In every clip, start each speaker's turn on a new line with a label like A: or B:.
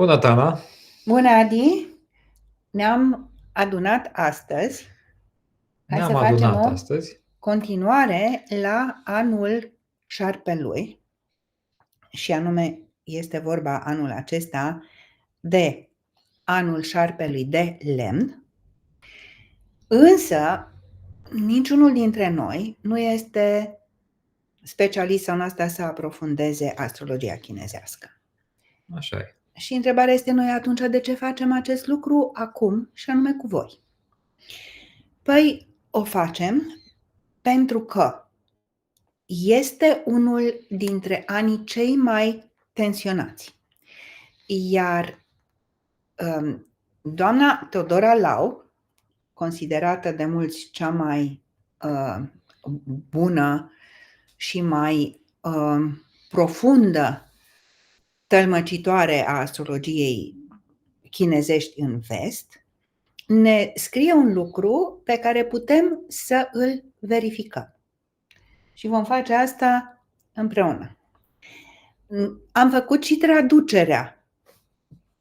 A: Bună, Tana!
B: Bună, Adi! Ne-am adunat astăzi. Hai să
A: Ne-am
B: facem
A: adunat
B: o
A: astăzi.
B: continuare la anul șarpelui. Și anume este vorba anul acesta de anul șarpelui de lemn. Însă, niciunul dintre noi nu este specialist sau în asta să aprofundeze astrologia chinezească.
A: Așa e.
B: Și întrebarea este noi atunci de ce facem acest lucru acum și anume cu voi? Păi o facem pentru că este unul dintre anii cei mai tensionați. Iar doamna Teodora Lau, considerată de mulți cea mai bună și mai profundă tălmăcitoare a astrologiei chinezești în vest, ne scrie un lucru pe care putem să îl verificăm. Și vom face asta împreună. Am făcut și traducerea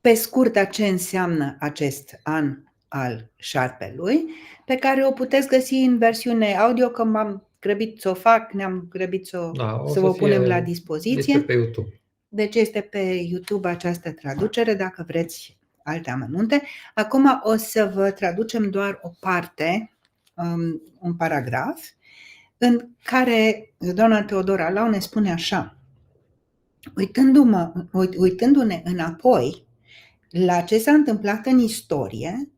B: pe scurt a ce înseamnă acest an al șarpelui, pe care o puteți găsi în versiune audio, că m-am grăbit să o fac, ne-am grăbit să vă punem la dispoziție.
A: Este pe YouTube.
B: Deci este pe YouTube această traducere, dacă vreți alte amănunte. Acum o să vă traducem doar o parte, un paragraf, în care doamna Teodora Lau ne spune așa: uitându-ne înapoi la ce s-a întâmplat în istorie,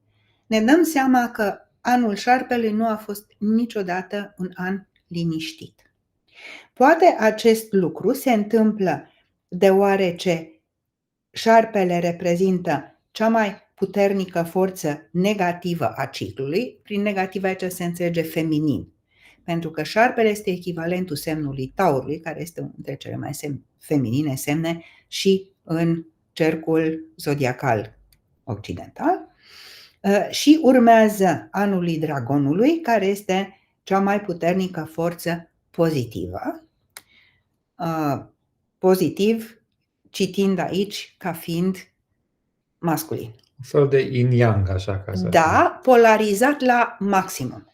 B: ne dăm seama că anul șarpelui nu a fost niciodată un an liniștit. Poate acest lucru se întâmplă deoarece șarpele reprezintă cea mai puternică forță negativă a ciclului. Prin negativ aici se înțelege feminin, pentru că șarpele este echivalentul semnului taurului, care este unul dintre cele mai feminine semne și în cercul zodiacal occidental. Și urmează anului dragonului, care este cea mai puternică forță pozitivă. Pozitiv, citind aici ca fiind masculin.
A: Un fel de yin-yang, așa ca să
B: Da, polarizat la maximum.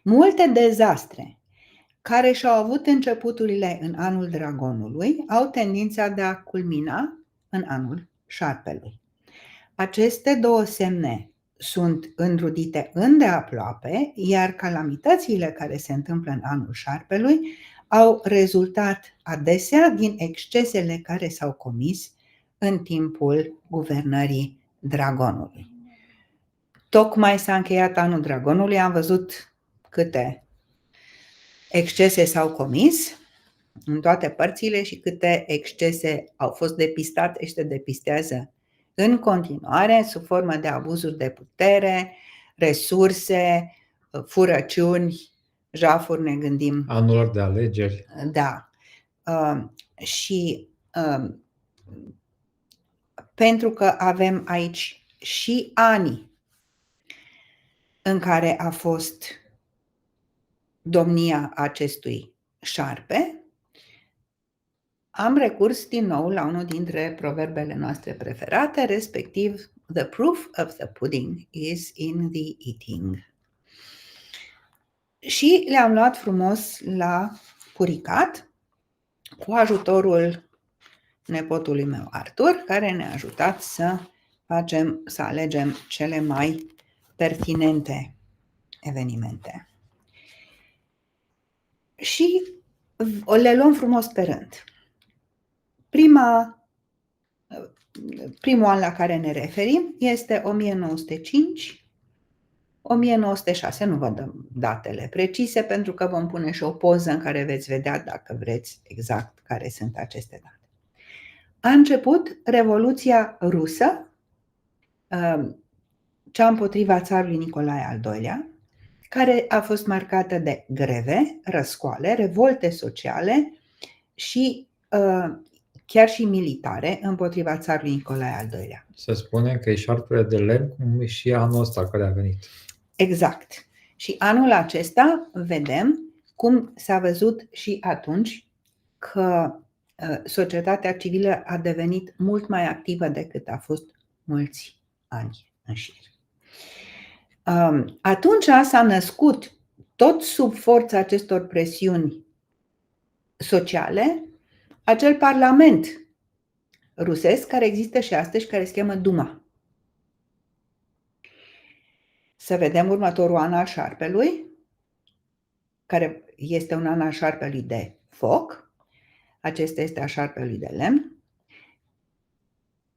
B: Multe dezastre care și-au avut începuturile în anul dragonului au tendința de a culmina în anul șarpelui. Aceste două semne sunt înrudite îndeaproape, iar calamitățile care se întâmplă în anul șarpelui au rezultat adesea din excesele care s-au comis în timpul guvernării dragonului. Tocmai s-a încheiat anul dragonului, am văzut câte excese s-au comis în toate părțile și câte excese au fost depistate și se depistează în continuare sub formă de abuzuri de putere, resurse, furăciuni, jafuri, ne gândim.
A: Anul de alegeri.
B: Da. Și pentru că avem aici și anii în care a fost domnia acestui șarpe, am recurs din nou la unul dintre proverbele noastre preferate, respectiv "The proof of the pudding is in the eating". Și le-am luat frumos la puricat cu ajutorul nepotului meu Artur, care ne-a ajutat să alegem cele mai pertinente evenimente. Și le luăm frumos pe rând. Primul an la care ne referim este 1905, 1906, nu vă dăm datele precise pentru că vom pune și o poză în care veți vedea, dacă vreți, exact care sunt aceste date. A început Revoluția Rusă, cea împotriva țarului Nicolae al II-lea, care a fost marcată de greve, răscoale, revolte sociale și chiar și militare împotriva țarului Nicolae al II-lea.
A: Se spune că e șarpele de lemn, cum e și anul ăsta care a venit.
B: Exact. Și anul acesta vedem cum s-a văzut și atunci că societatea civilă a devenit mult mai activă decât a fost mulți ani în șir. Atunci s-a născut, tot sub forța acestor presiuni sociale, acel parlament rusesc care există și astăzi, care se cheamă Duma. Să vedem următorul an al șarpelui, care este un an al șarpelui de foc. Acesta este al șarpelui de lemn.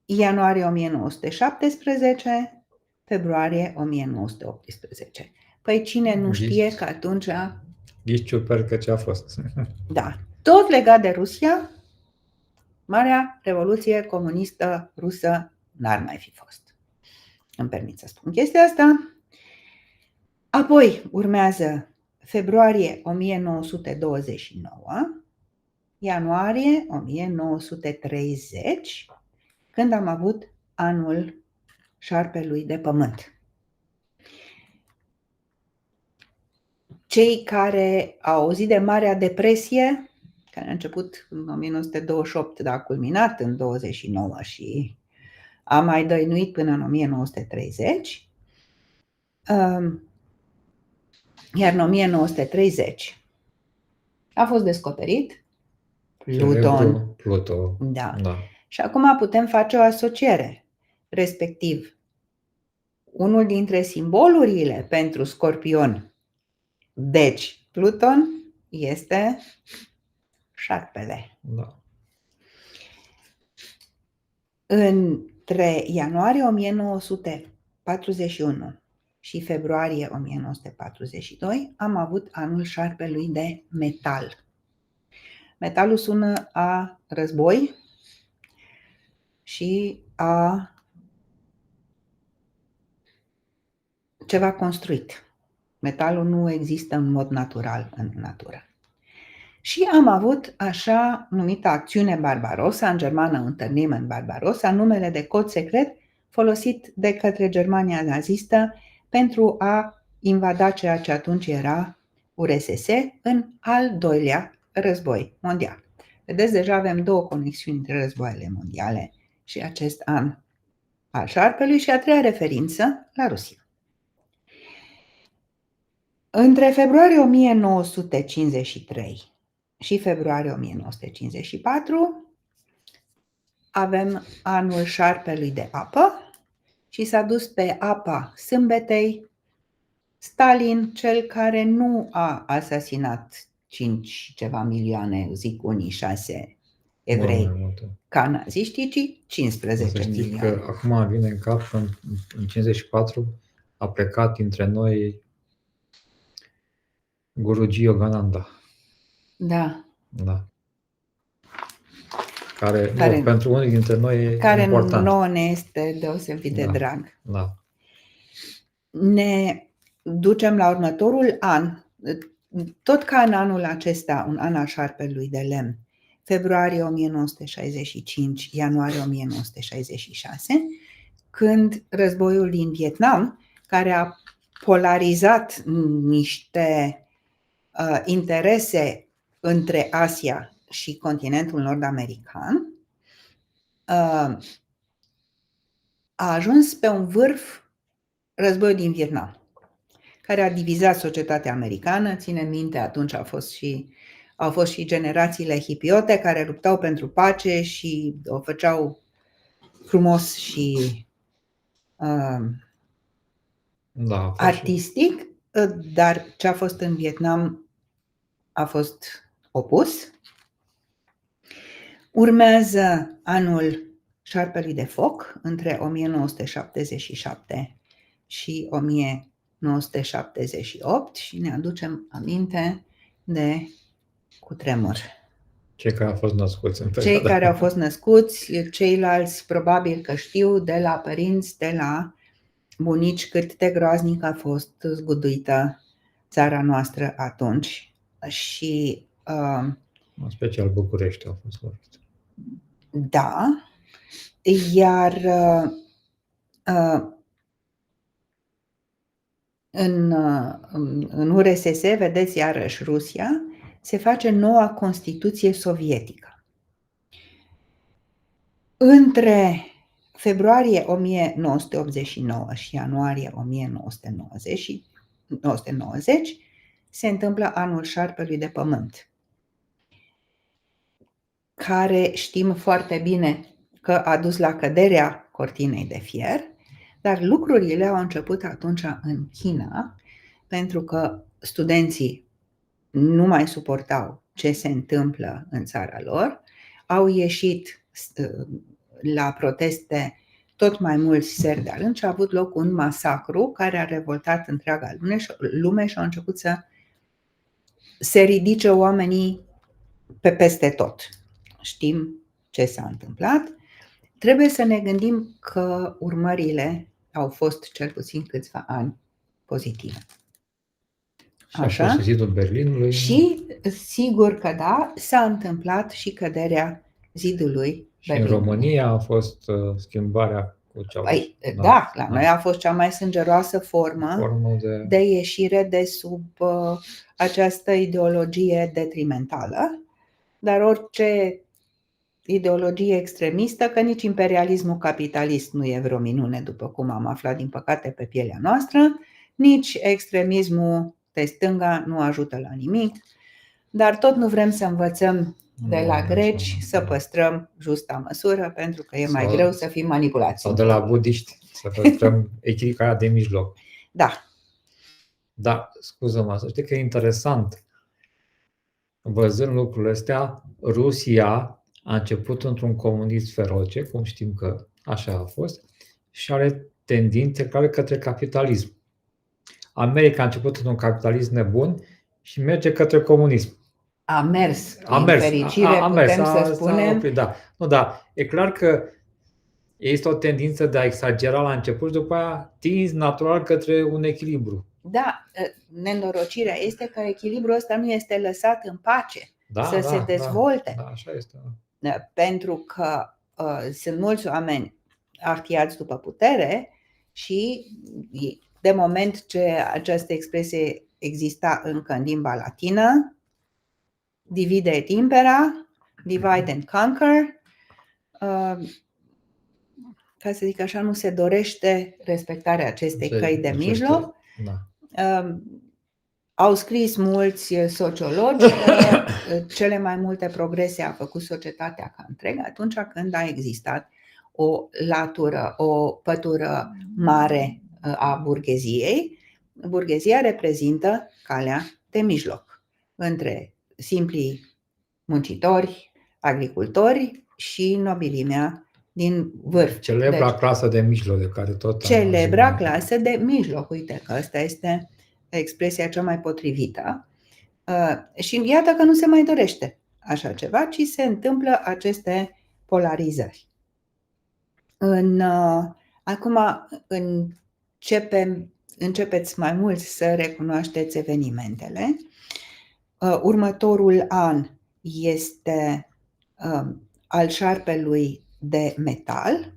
B: Ianuarie 1917, februarie 1918. Păi cine nu știe că atunci...
A: Ghici ciuper că ce a fost.
B: Da. Tot legat de Rusia, Marea Revoluție Comunistă Rusă n-ar mai fi fost. Îmi permit să spun chestia asta. Apoi urmează februarie 1929, ianuarie 1930, când am avut anul șarpelui de pământ. Cei care au auzit de Marea Depresie, care a început în 1928, dar a culminat în 29 și a mai dăinuit până în 1930, iar în 1930 a fost descoperit Pluton. Da. Și acum putem face o asociere, respectiv unul dintre simbolurile pentru Scorpion, deci Pluton, este șarpele.
A: Da.
B: Între ianuarie 1941 și februarie 1942 am avut anul șarpelui de metal. Metalul sună a război și a ceva construit. Metalul nu există în mod natural în natură. Și am avut așa numită acțiune Barbarossa, în germană Unternehmen Barbarossa, numele de cod secret folosit de către Germania nazistă pentru a invada ceea ce atunci era URSS în al doilea război mondial. Vedeți, deja avem două conexiuni între războaiele mondiale și acest an al șarpelui și a treia referință la Rusia. Între februarie 1953 și februarie 1954 avem anul șarpelui de apă și s-a dus pe apa sâmbetei Stalin, cel care nu a asasinat 5 ceva milioane, zic unii 6 evrei ca naziștii, ci 15 milioane.
A: Că acum vine în cap că în 54 a plecat dintre noi Guruji Yogananda.
B: Da.
A: Da. Care pentru unii dintre noi e important.
B: Care nouă ne este deosebit de drag.
A: Da.
B: Ne ducem la următorul an, tot ca în anul acesta, un an al șarpelui de lemn, februarie 1965, ianuarie 1966, când războiul din Vietnam, care a polarizat niște interese între Asia și continentul nord-american, a ajuns pe un vârf războiul din Vietnam, care a divizat societatea americană. Ține minte, atunci au fost și generațiile hipiote care luptau pentru pace și o făceau frumos și artistic, dar ce a fost în Vietnam a fost opus. Urmează anul șarpelui de foc, între 1977 și 1978 și ne aducem aminte de cutremur.
A: Cei care au fost născuți în
B: perioada. Cei care au fost născuți, ceilalți probabil că știu de la părinți, de la bunici cât de groaznic a fost zguduită țara noastră atunci. Și
A: în special București a fost lovit.
B: Da, iar în URSS, vedeți iarăși Rusia, se face noua Constituție sovietică. Între februarie 1989 și ianuarie 1990 se întâmplă anul șarpelui de pământ, care știm foarte bine că a dus la căderea cortinei de fier, dar lucrurile au început atunci în China, pentru că studenții nu mai suportau ce se întâmplă în țara lor, au ieșit la proteste tot mai mulți seri de rând și a avut loc un masacru care a revoltat întreaga lume și au început să se ridice oamenii pe peste tot. Știm ce s-a întâmplat. Trebuie să ne gândim că urmările au fost cel puțin câțiva ani pozitive.
A: Și a fost zidul Berlinului.
B: Și sigur că da, s-a întâmplat și căderea zidului
A: și Berlinului. În România a fost schimbarea cu cea.
B: Păi, da, la noi a fost cea mai sângeroasă formă de ieșire de sub această ideologie detrimentală, dar orice ideologie extremistă, că nici imperialismul capitalist nu e vreo minune, după cum am aflat din păcate pe pielea noastră, nici extremismul de stânga nu ajută la nimic, dar tot nu vrem să învățăm de la greci să păstrăm justa măsură, pentru că e mai greu să fim manipulați.
A: Sau de la budiști, să păstrăm echilibrarea de mijloc.
B: Da.
A: Da, scuză-mă, să știi că e interesant. Văzând lucrurile astea, Rusia a început într-un comunism feroce, cum știm că așa a fost, și are tendințe clare către capitalism. America a început într-un capitalism nebun și merge către comunism.
B: A mers, în fericire, putem să spunem.
A: Oprit, da. Nu, da, e clar că există o tendință de a exagera la început și după aia tinzi natural către un echilibru.
B: Da, nenorocirea este că echilibrul ăsta nu este lăsat în pace să se dezvolte.
A: Da, așa este.
B: Pentru că sunt mulți oameni artiați după putere și de moment ce această expresie exista încă în limba latină, divide et impera, divide and conquer, ca să zic așa, nu se dorește respectarea acestei căi de mijloc. Au scris mulți sociologi că cele mai multe progrese a făcut societatea ca întreg atunci când a existat o latură, o pătură mare a burgheziei. Burghezia reprezintă calea de mijloc între simplii muncitori, agricultori și nobilimea din vârf.
A: Celebra clasă de mijloc de care tot
B: celebra clasă de mijloc. Uite că asta este expresia cea mai potrivită. Și iată că nu se mai dorește așa ceva, ci se întâmplă aceste polarizări. Acum începeți mai mult să recunoașteți evenimentele. Următorul an este al șarpelui de metal,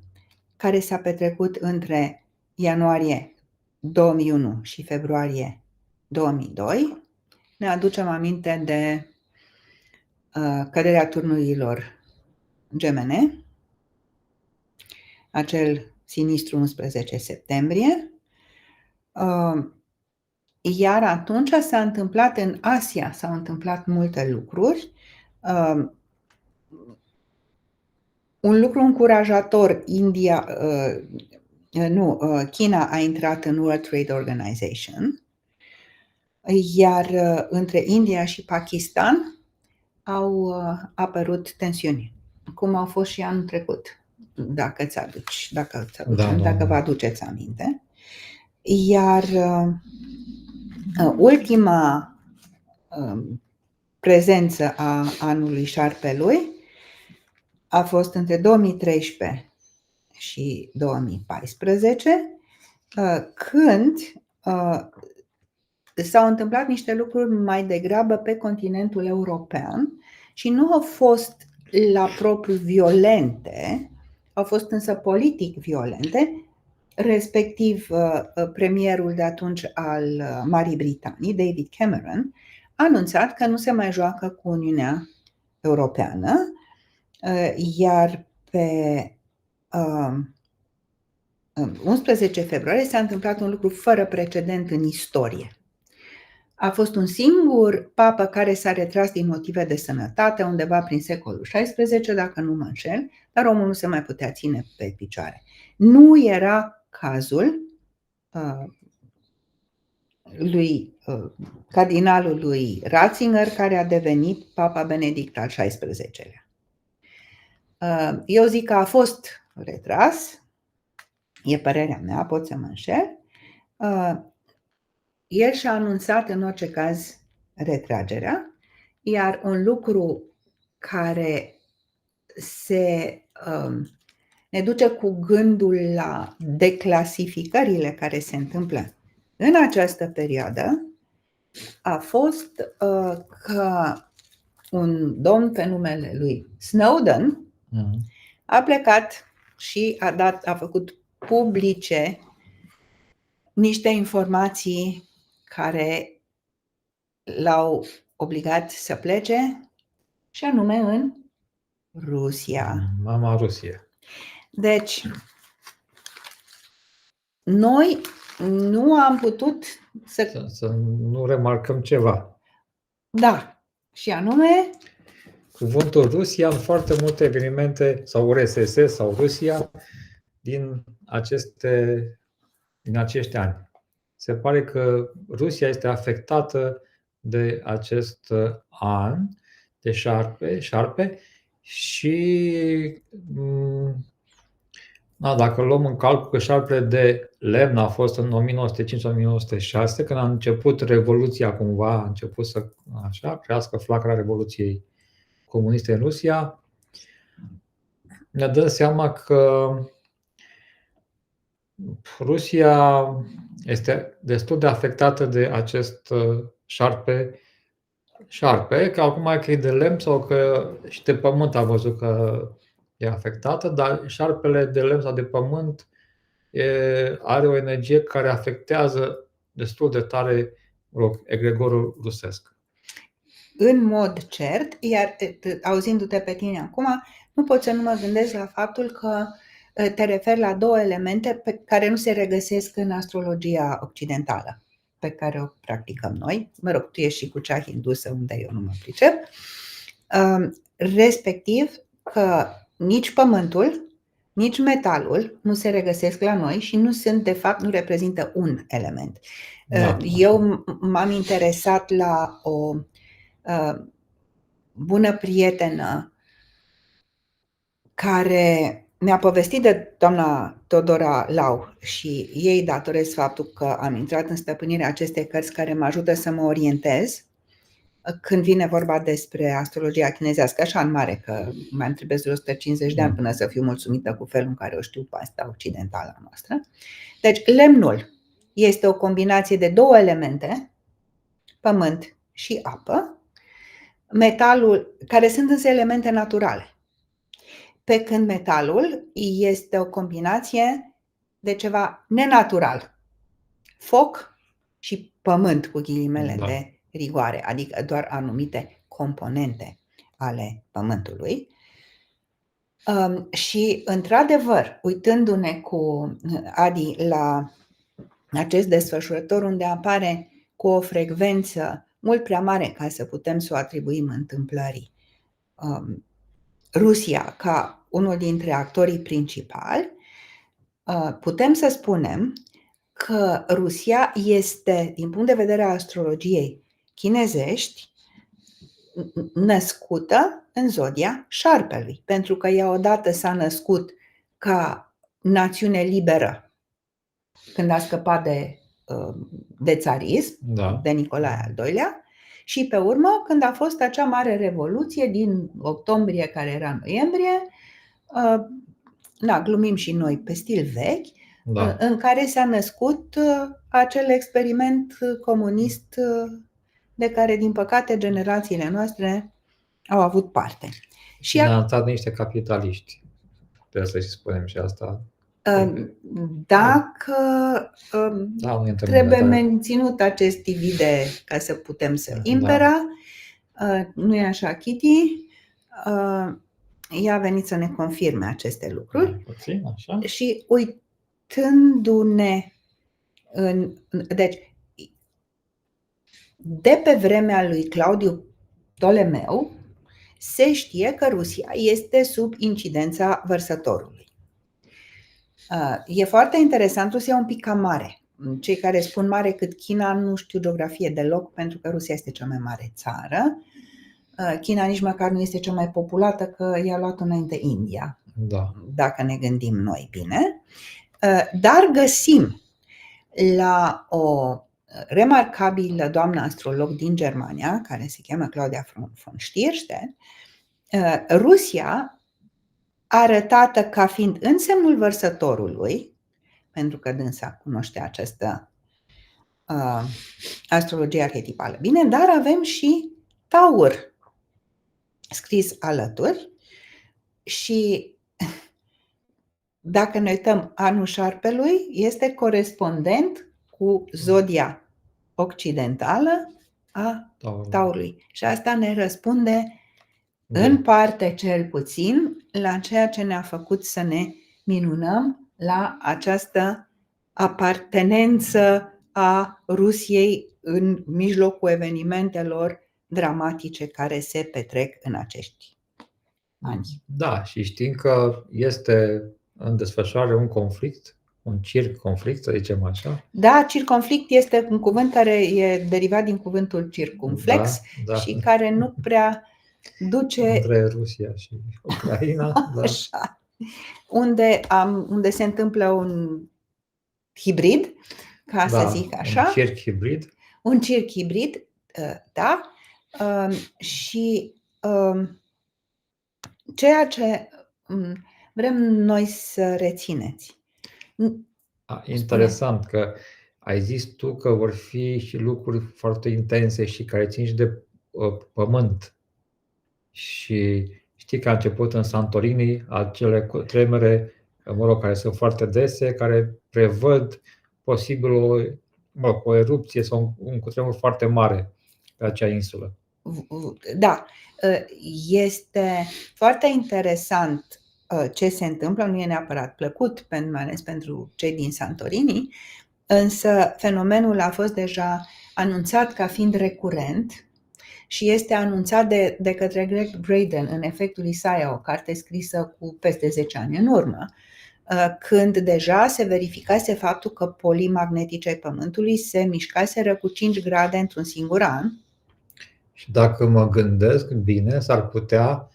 B: care s-a petrecut între ianuarie 2001 și februarie 2002. Ne aducem aminte de căderea turnurilor gemene, acel sinistru 11 septembrie, iar atunci s-a întâmplat în Asia, s-au întâmplat multe lucruri. Un lucru încurajator, China a intrat în World Trade Organization, iar între India și Pakistan au apărut tensiuni, cum au fost și anul trecut, dacă vă aduceți aminte. Iar ultima prezență a anului șarpelui a fost între 2013 și 2014, când s-au întâmplat niște lucruri mai degrabă pe continentul european și nu au fost la propriu violente, au fost însă politic violente, respectiv premierul de atunci al Marii Britanii, David Cameron, a anunțat că nu se mai joacă cu Uniunea Europeană, iar pe 11 februarie s-a întâmplat un lucru fără precedent în istorie. A fost un singur papă care s-a retras din motive de sănătate undeva prin secolul XVI, dacă nu mă înșel, dar omul nu se mai putea ține pe picioare. Nu era cazul cardinalului Ratzinger, care a devenit Papa Benedict al XVI-lea. Eu zic că a fost retras, e părerea mea, pot să mă înșel. El și-a anunțat în orice caz retragerea, iar un lucru care ne duce cu gândul la declasificările care se întâmplă în această perioadă a fost că un domn pe numele lui Snowden a plecat și a făcut publice niște informații care l-au obligat să plece, și anume în Rusia.
A: Mama Rusie.
B: Deci, noi nu am putut
A: să nu remarcăm ceva.
B: Da, și anume
A: cuvântul Rusia în foarte multe evenimente, sau RSS sau Rusia, din acești ani. Se pare că Rusia este afectată de acest an de șarpe și dacă luăm în calcul că șarpele de lemn a fost în 1905-1906, când a început Revoluția cumva, a început să crească flacăra Revoluției comuniste în Rusia, ne dăm seama că Rusia este destul de afectată de acest șarpe, că acum că e de lemn sau că și de pământ a văzut că e afectată, dar șarpele de lemn sau de pământ are o energie care afectează destul de tare egregorul rusesc.
B: În mod cert, iar auzindu-te pe tine acum, nu pot să nu mă gândesc la faptul că te referi la două elemente pe care nu se regăsesc în astrologia occidentală, pe care o practicăm noi. Mă rog, tu ești și cu cea hindusă, unde eu nu mă pricep. Respectiv că nici pământul, nici metalul nu se regăsesc la noi și nu sunt, de fapt, nu reprezintă un element. Da. Eu m-am interesat la o bună prietenă care mi-a povestit de doamna Todora Lau și ei datoresc faptul că am intrat în stăpânirea acestei cărți care mă ajută să mă orientez când vine vorba despre astrologia chinezească, așa în mare, că mai îmi trebuie 150 de ani până să fiu mulțumită cu felul în care o știu pe asta occidentală noastră. Deci lemnul este o combinație de două elemente, pământ și apă, metalul, care sunt însă elemente naturale. Pe când metalul este o combinație de ceva nenatural. Foc și pământ, cu ghilimele de rigoare, adică doar anumite componente ale pământului. Și, într-adevăr, uitându-ne cu Adi la acest desfășurător unde apare cu o frecvență mult prea mare ca să putem să o atribuim întâmplării, Rusia ca unul dintre actorii principali, putem să spunem că Rusia este, din punct de vedere al astrologiei chinezești, născută în zodia șarpelui, pentru că ea odată s-a născut ca națiune liberă când a scăpat de țarism, de Nicolae al II-lea, și pe urmă, când a fost acea mare revoluție din octombrie, care era noiembrie, glumim și noi pe stil vechi, în care s-a născut acel experiment comunist de care, din păcate, generațiile noastre au avut parte.
A: Și ne-a arătat niște capitaliști. Trebuie să și spunem și asta.
B: Dacă trebuie menținut acest divide ca să putem să impera, nu e așa, Kitty? ea a venit să ne confirme aceste lucruri
A: Puțin, așa.
B: și uitându-ne deci, de pe vremea lui Claudiu Ptolemeu, se știe că Rusia este sub incidența vărsătorului. E foarte interesant, Rusia e un pic cam mare. Cei care spun mare cât China nu știu geografie deloc, pentru că Rusia este cea mai mare țară. China nici măcar nu este cea mai populată, că i-a luat înainte India,
A: Da.
B: dacă ne gândim noi bine. Dar găsim la o remarcabilă doamnă astrolog din Germania, care se cheamă Claudia von Stierstedt, Rusia arătată ca fiind în semnul vărsătorului, pentru că dânsa cunoște această astrologie arhetipală. Bine, dar avem și Taur scris alături și dacă ne uităm, anul șarpelui este corespondent cu zodia occidentală a Taurului. Și asta ne răspunde în parte cel puțin la ceea ce ne-a făcut să ne minunăm la această apartenență a Rusiei în mijlocul evenimentelor dramatice care se petrec în acești ani.
A: Da, și știm că este în desfășurare un conflict, un circunflict, să zicem așa.
B: Da, circunflict este un cuvânt care e derivat din cuvântul circumflex,
A: da.
B: și care nu prea duce
A: între Rusia și Ucraina, da.
B: Așa. Unde se întâmplă un hibrid, ca să zic așa.
A: Un circ hibrid.
B: Un circ hibrid, da. Și ceea ce vrem noi să rețineți.
A: Interesant că ai zis tu că vor fi și lucruri foarte intense și care țin și de pământ. Și știi că a început în Santorini acele tremure, care sunt foarte dese, care prevăd posibil o erupție sau un cutremur foarte mare pe acea insulă.
B: Da, este foarte interesant ce se întâmplă, nu e neapărat plăcut, mai ales pentru cei din Santorini, însă fenomenul a fost deja anunțat ca fiind recurent și este anunțat de către Greg Braden în Efectul Isaia, o carte scrisă cu peste 10 ani în urmă, când deja se verificase faptul că polii magnetice ai Pământului se mișcaseră cu 5 grade într-un singur an.
A: Și dacă mă gândesc bine, s-ar putea,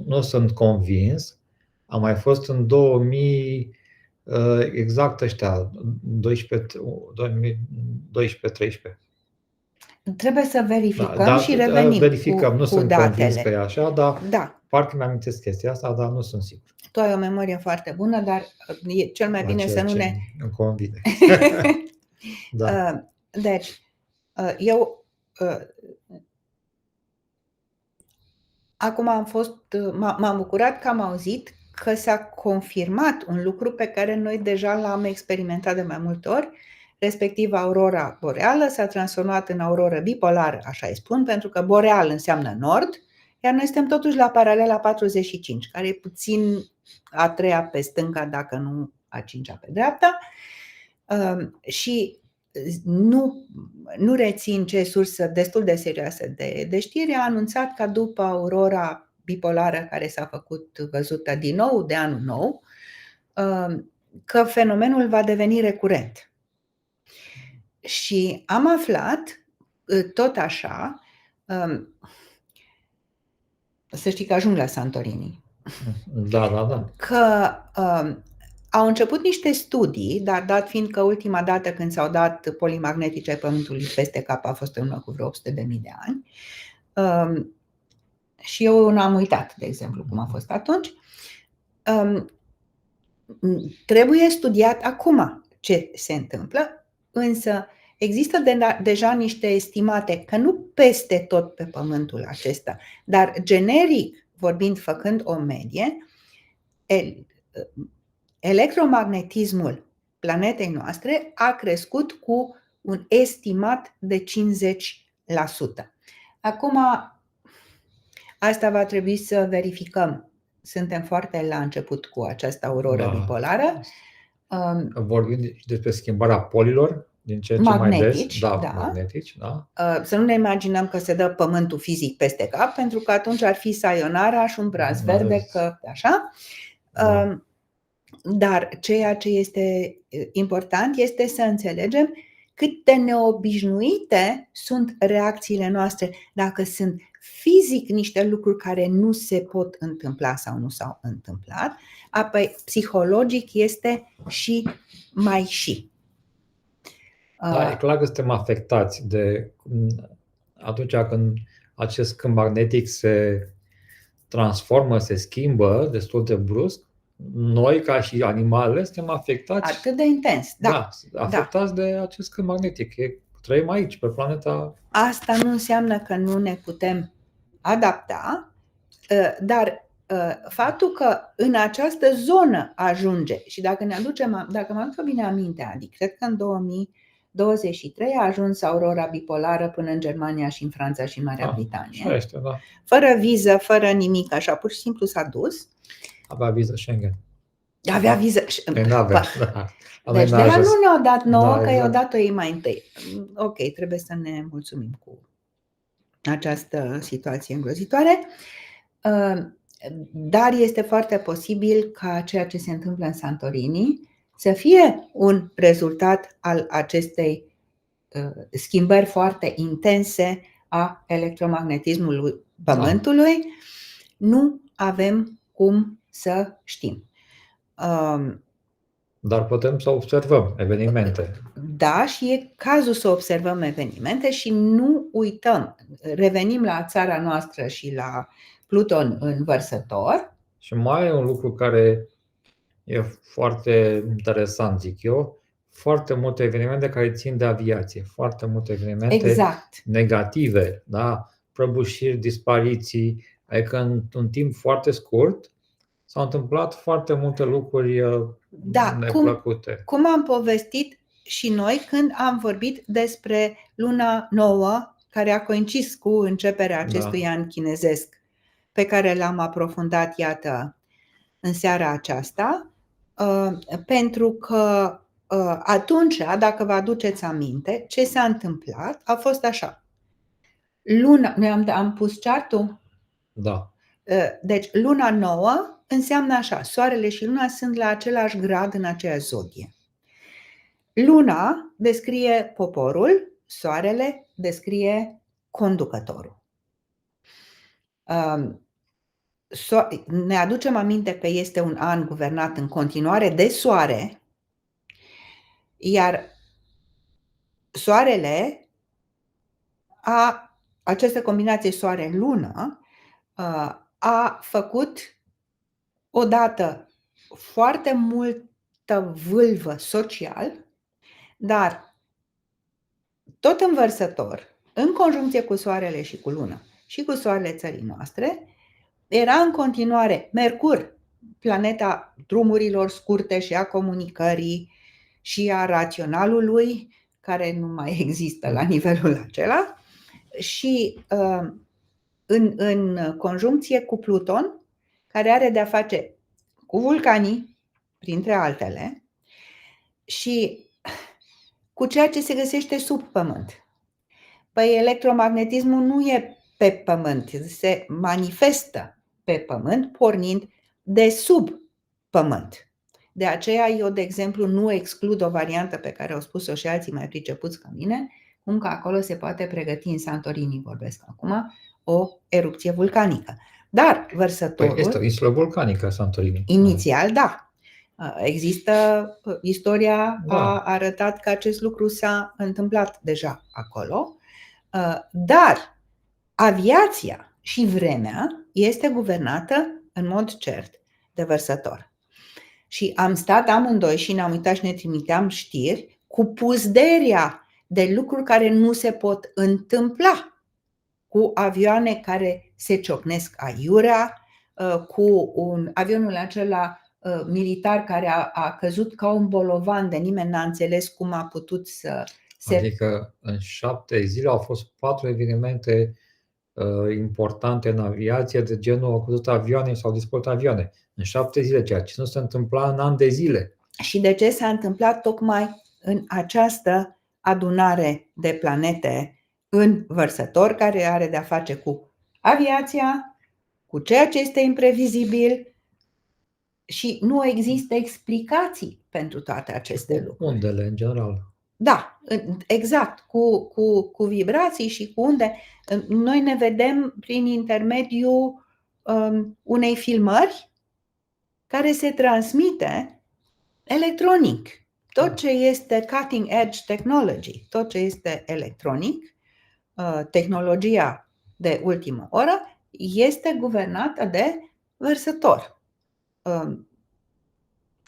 A: nu sunt convins, a mai fost în 2000, exact ăștia, 2012-13.
B: Trebuie să verificăm și revenim
A: verificăm, nu sunt
B: datele.
A: Convins că e așa, dar
B: da.
A: Parcă mi-am amintesc chestia asta, dar nu sunt sigur.
B: Tu ai o memorie foarte bună, dar e cel mai bine să nu ne...
A: îmi convine. Da.
B: Deci, eu acum m-am bucurat că am auzit că s-a confirmat un lucru pe care noi deja l-am experimentat de mai multe ori, respectiv aurora boreală s-a transformat în auroră bipolară, așa îi spun, pentru că boreal înseamnă nord, iar noi suntem totuși la paralela 45, care e puțin a treia pe stânga, dacă nu a cincea pe dreapta. Și nu rețin ce sursă destul de serioasă de știri a anunțat că după aurora bipolară care s-a făcut văzută din nou de anul nou, că fenomenul va deveni recurent. Și am aflat tot așa, să știi că ajung la Santorini.
A: Da.
B: Că au început niște studii, dar dat fiind că ultima dată când s-au dat polii magnetice ai Pământului peste cap a fost în urmă cu vreo 800.000 de ani, și eu n-am uitat, de exemplu, cum a fost atunci, trebuie studiat acum ce se întâmplă, însă există deja niște estimate că nu peste tot pe Pământul acesta, dar generic vorbind, făcând o medie, electromagnetismul planetei noastre a crescut cu un estimat de 50%. Acum, asta va trebui să verificăm suntem foarte la început cu această auroră bipolară.
A: Vorbim despre schimbarea polilor din ce în ce mai des.
B: Da.
A: Magnetici, da.
B: Să nu ne imaginăm că se dă pământul fizic peste cap, pentru că atunci ar fi sayonara și un braț verde, că așa.
A: Da.
B: Dar ceea ce este important este să înțelegem cât de neobișnuite sunt reacțiile noastre, dacă sunt fizic niște lucruri care nu se pot întâmpla sau nu s-au întâmplat, apoi psihologic este și mai și.
A: Da, e clar că suntem afectați de atunci când acest câmp magnetic se transformă, se schimbă destul de brusc. Noi, ca și animalele, suntem afectați.
B: Atât de intens, da.
A: Afectați de acest câmp magnetic. Trăim aici, pe planeta.
B: Asta nu înseamnă că nu ne putem adapta, dar faptul că în această zonă ajunge, și dacă mă aduc bine aminte, adică cred că în 2023 a ajuns aurora bipolară până în Germania și în Franța și în Marea Britanie.
A: Așa este, da.
B: Fără viză, fără nimic, așa, pur și simplu s-a dus.
A: Avea viză Schengen.
B: Avea viză.
A: Da.
B: Deci de la nu ne-au dat nouă, că i-au dat-o ei mai întâi. Ok, trebuie să ne mulțumim cu această situație îngrozitoare. Dar este foarte posibil ca ceea ce se întâmplă în Santorini să fie un rezultat al acestei schimbări foarte intense a electromagnetismului Pământului. Nu avem cum să știm.
A: Dar putem să observăm evenimente.
B: Da, și e cazul să observăm evenimente și nu uităm. Revenim la țara noastră și la Pluton în Vărsător.
A: Și mai e un lucru care e foarte interesant, zic eu. Foarte multe evenimente care țin de aviație. Foarte multe evenimente negative. Da? Prăbușiri, dispariții. Adică în timp foarte scurt s-au întâmplat foarte multe lucruri neplăcute.
B: Cum am povestit și noi când am vorbit despre luna nouă, care a coincis cu începerea acestui an chinezesc, pe care l-am aprofundat, iată, în seara aceasta, pentru că atunci, dacă vă aduceți aminte, ce s-a întâmplat a fost așa. Luna, noi am pus chartul?
A: Da.
B: Deci luna nouă înseamnă așa, soarele și luna sunt la același grad în aceeași zodie. Luna descrie poporul, soarele descrie conducătorul. Ne aducem aminte că este un an guvernat în continuare de soare, iar soarele, această combinație soare-lună, a făcut odată foarte multă vâlvă social, dar tot în Vărsător, în conjuncție cu soarele și cu luna și cu soarele țării noastre, era în continuare Mercur, planeta drumurilor scurte și a comunicării și a raționalului, care nu mai există la nivelul acela, și în conjuncție cu Pluton, care are de-a face cu vulcanii, printre altele, și cu ceea ce se găsește sub Pământ. Păi electromagnetismul nu e pe Pământ, se manifestă pe Pământ pornind de sub Pământ. De aceea eu, de exemplu, nu exclud o variantă pe care au spus-o și alții mai pricepuți ca mine, cum că acolo se poate pregăti, în Santorini vorbesc acum, o erupție vulcanică. Dar Vărsătorul...
A: Este o insulă vulcanică, Santorini.
B: Inițial, da. Există, istoria a arătat că acest lucru s-a întâmplat deja acolo, dar aviația și vremea este guvernată în mod cert de Vărsător. Și am stat amândoi și ne-am uitat și ne trimiteam știri cu puzderia de lucruri care nu se pot întâmpla, cu avioane care se ciocnesc aiurea, cu avionul acela militar care a căzut ca un bolovan, de nimeni n-a înțeles cum a putut să se...
A: Adică în 7 zile au fost 4 evenimente importante în aviație, de genul au căzut avioane sau dispărut avioane în 7 zile, ceea ce nu se întâmpla în ani de zile.
B: Și de ce s-a întâmplat tocmai în această adunare de planete în vărsător, care are de-a face cu aviația, cu ceea ce este imprevizibil și nu există explicații pentru toate aceste lucruri.
A: Undele, în general.
B: Da, exact, cu vibrații și cu unde. Noi ne vedem prin intermediul unei filmări care se transmite electronic. Tot ce este cutting edge technology, tot ce este electronic, tehnologia de ultimă oră, este guvernată de vărsător.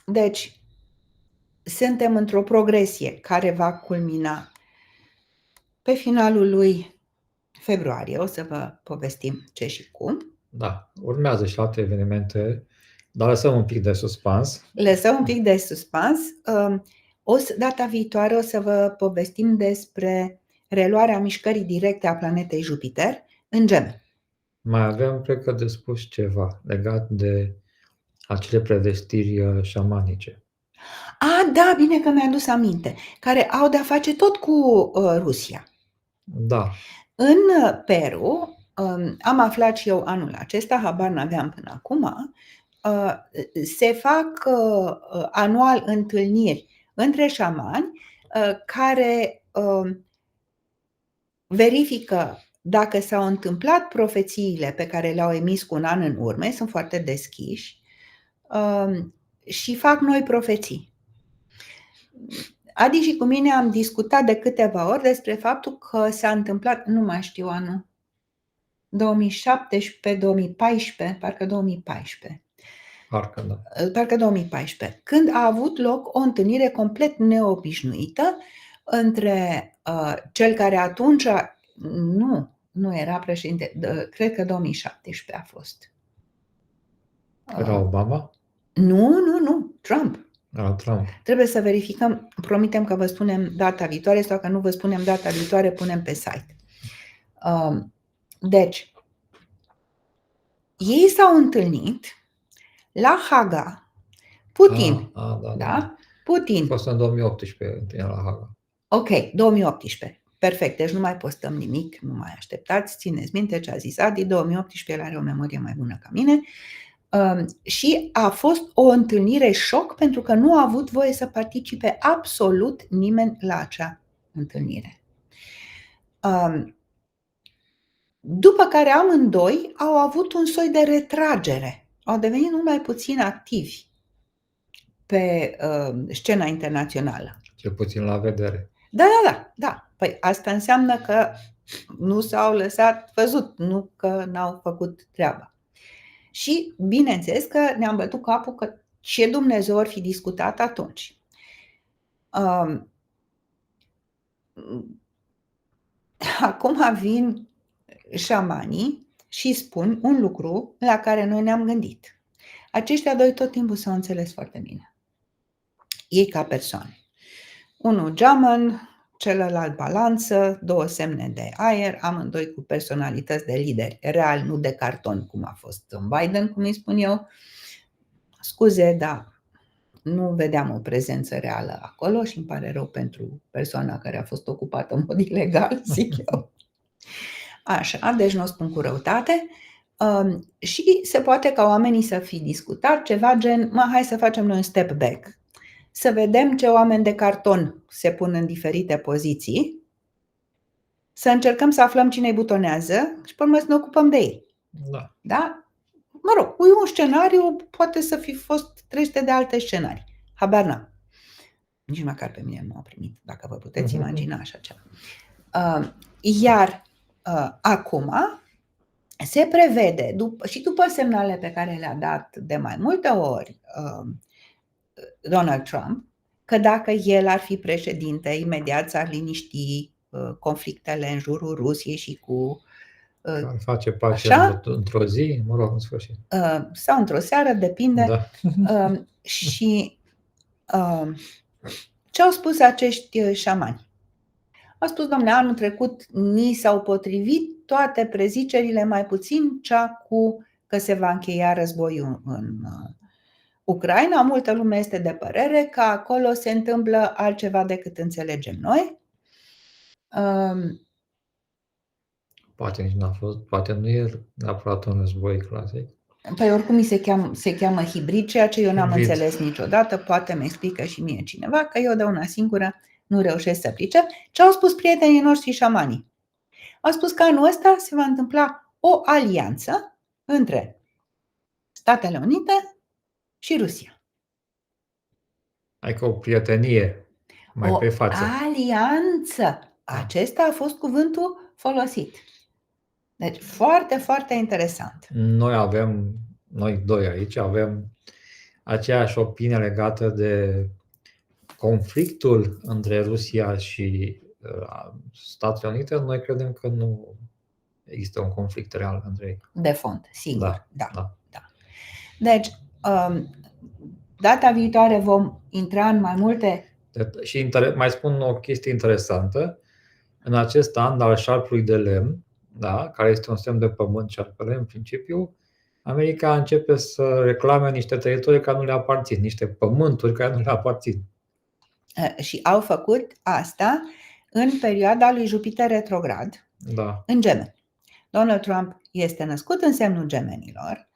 B: Deci, suntem într-o progresie care va culmina pe finalul lui februarie. O să vă povestim ce și cum.
A: Da, urmează și alte evenimente, dar lăsăm un pic de suspans.
B: Lăsăm un pic de suspans. Data viitoare o să vă povestim despre reluarea mișcării directe a planetei Jupiter în Gemeni.
A: Mai avem, cred că, de spus ceva legat de acele prevestiri șamanice.
B: Da, bine că mi-a adus aminte, care au de-a face tot cu Rusia.
A: Da.
B: În Peru, am aflat și eu anul acesta, habar n-aveam până acum, se fac anual întâlniri între șamani care verifică dacă s-au întâmplat profețiile pe care le-au emis cu un an în urmă, sunt foarte deschiși și fac noi profeții. Adi și cu mine am discutat de câteva ori despre faptul că s-a întâmplat, nu mai știu anul, 2017, 2014, parcă 2014. Parcă 2014, când a avut loc o întâlnire complet neobișnuită între cel care atunci nu era președinte, cred că 2017 a fost.
A: Era Obama?
B: Nu, Trump.
A: Trump.
B: Trebuie să verificăm, promitem că vă spunem data viitoare sau că nu vă spunem data viitoare, punem pe site. Deci, ei s-au întâlnit la Haga, Putin. Da? Putin.
A: A fost în 2018 la Haga.
B: Ok, 2018. Perfect, deci nu mai postăm nimic, nu mai așteptați, țineți minte ce a zis Adi, 2018, el are o memorie mai bună ca mine. Și a fost o întâlnire șoc pentru că nu a avut voie să participe absolut nimeni la acea întâlnire. După care amândoi au avut un soi de retragere, au devenit mult mai puțin activi pe scena internațională.
A: Cel puțin la vedere.
B: Da. Păi asta înseamnă că nu s-au lăsat văzut, nu că n-au făcut treaba. Și bineînțeles că ne-am bătut capul că ce Dumnezeu ar fi discutat atunci. Acum vin șamanii și spun un lucru la care noi ne-am gândit. Aceștia doi tot timpul s-au înțeles foarte bine. Ei ca persoane. Unul geamăn, celălalt balanță, două semne de aer, amândoi cu personalități de lideri real, nu de carton, cum a fost în Biden, cum îi spun eu. Scuze, dar nu vedeam o prezență reală acolo și îmi pare rău pentru persoana care a fost ocupată în mod ilegal, zic eu. Așa, deci nu o spun cu răutate. Și se poate ca oamenii să fi discutat ceva gen, hai să facem noi un step back. Să vedem ce oameni de carton se pun în diferite poziții, să încercăm să aflăm cine îi butonează și pe urmă să ne ocupăm de ei. Da? Mă rog, un scenariu poate să fi fost 300 de alte scenarii. Habar n-am. Nici măcar pe mine nu m-au primit, dacă vă puteți imagina așa ceva. Iar acum se prevede, și după semnale pe care le-a dat de mai multe ori Donald Trump, că dacă el ar fi președinte, imediat s-ar liniști conflictele în jurul Rusiei și cu...
A: Ar face pace într-o zi, mă rog, în sfârșit.
B: Sau într-o seară, depinde. Da. Și ce au spus acești șamani? A spus, domne, anul trecut ni s-au potrivit toate prezicerile, mai puțin cea cu că se va încheia războiul în Ucraina. Multă lume este de părere că acolo se întâmplă altceva decât înțelegem noi.
A: Poate nici n-a fost, poate nu e neapărat un război clasic.
B: Păi oricum se cheamă hibrid, ceea ce eu n-am
A: Hibrid.
B: înțeles niciodată. Poate mi explică și mie cineva, că eu de una singură nu reușesc să pricep. Ce au spus prietenii noștri șamanii? Au spus că anul ăsta se va întâmpla o alianță între Statele Unite și Rusia.
A: Adică o prietenie mai
B: O
A: pe față.
B: alianță. Acesta a fost cuvântul folosit. Deci foarte, foarte interesant.
A: Noi doi aici avem aceeași opinie legată de conflictul între Rusia și Statele Unite. Noi credem că nu există un conflict real între ei.
B: De fond, sigur.
A: Da.
B: Deci, data viitoare vom intra în mai multe.
A: Și mai spun o chestie interesantă. În acest an al șarpului de lemn, da, care este un semn de pământ, șarpele, în principiu, America începe să reclame niște teritorii care nu le aparțin, niște pământuri care nu le aparțin.
B: Și au făcut asta în perioada lui Jupiter retrograd, în Gemeni. Donald Trump este născut în semnul Gemenilor.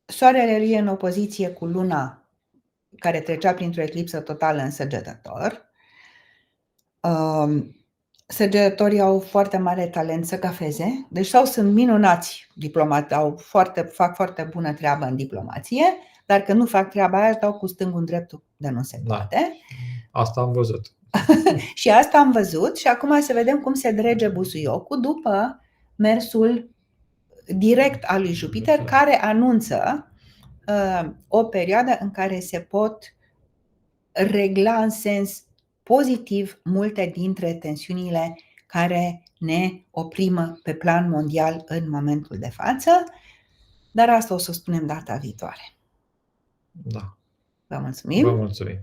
B: Soarele lui e în opoziție cu Luna, care trecea printr-o eclipsă totală în Săgetător. Săgetătorii au foarte mare talent să gafeze, deci sunt minunați diplomati, fac foarte bună treabă în diplomație, dar când nu fac treaba aia, dau cu stângul în dreptul de nu se poate.
A: Asta am văzut.
B: Și asta am văzut și acum să vedem cum se drege busuiocul după mersul direct al lui Jupiter, care anunță o perioadă în care se pot regla în sens pozitiv multe dintre tensiunile care ne oprimă pe plan mondial în momentul de față, dar asta o să o spunem data viitoare.
A: Da.
B: Vă mulțumim!
A: Vă mulțumim!